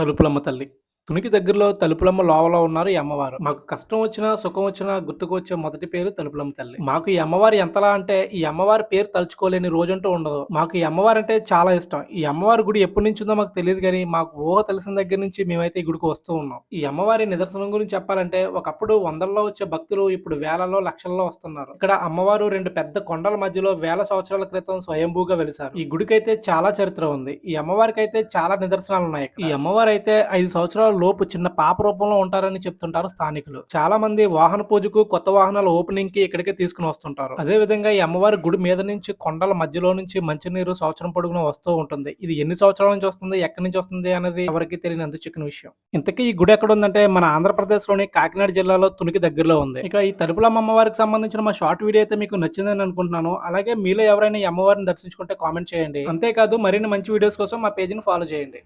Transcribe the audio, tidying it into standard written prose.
తలుపులమ్మ తల్లి. తునికి దగ్గరలో తలుపులమ్మ లోవలో ఉన్నారు ఈ అమ్మవారు. మాకు కష్టం వచ్చినా, సుఖం వచ్చినా గుర్తుకొచ్చే మొదటి పేరు తలుపులమ్మ తల్లి. మాకు ఈ అమ్మవారు ఎంతలా అంటే, ఈ అమ్మవారి పేరు తలుచుకోలేని రోజంటూ ఉండదు. మాకు ఈ అమ్మవారంటే చాలా ఇష్టం. ఈ అమ్మవారి గుడి ఎప్పటినుంచుందో మాకు తెలీదు గానీ, మాకు ఊహ తెలిసిన దగ్గర నుంచి మేమైతే ఈ గుడికి వస్తూ ఉన్నాం. ఈ అమ్మవారి నిదర్శనం గురించి చెప్పాలంటే, ఒకప్పుడు వందల్లో వచ్చే భక్తులు ఇప్పుడు వేలలో, లక్షల్లో వస్తున్నారు. ఇక్కడ అమ్మవారు 2 పెద్ద కొండల మధ్యలో వేల సంవత్సరాల క్రితం స్వయంభూగా వెలిసారు. ఈ గుడికైతే చాలా చరిత్ర ఉంది. ఈ అమ్మవారికైతే చాలా నిదర్శనాలున్నాయి ఇక్కడ. ఈ అమ్మవారైతే 5 సంవత్సరాల లోపు చిన్న పాప రూపంలో ఉంటారని చెప్తుంటారు స్థానికులు. చాలా మంది వాహన పూజకు, కొత్త వాహనాల ఓపెనింగ్ కి ఇక్కడికే తీసుకొని వస్తుంటారు. అదే విధంగా ఈ అమ్మవారి గుడి మీద నుంచి కొండల మధ్యలో నుంచి మంచినీరు సంవత్సరం పొడుగునా వస్తూ ఉంటుంది. ఇది ఎన్ని సంవత్సరాల నుంచి వస్తుంది, ఎక్కడి నుంచి వస్తుంది అనేది ఎవరికీ తెలియనంత చిక్కని విషయం. ఇంతకీ ఈ గుడి ఎక్కడుందంటే మన ఆంధ్రప్రదేశ్ లోని కాకినాడ జిల్లాలో తునికి దగ్గరలో ఉంది. ఇక ఈ తలుపులమ్మ అమ్మవారికి సంబంధించిన మా షార్ట్ వీడియో అయితే మీకు నచ్చిందని అనుకుంటున్నాను. అలాగే మీలో ఎవరైనా ఈ అమ్మవారిని దర్శించుకుంటే కామెంట్ చేయండి. అంతేకాదు మరిన్ని మంచి వీడియోస్ కోసం మా పేజీని ఫాలో చేయండి.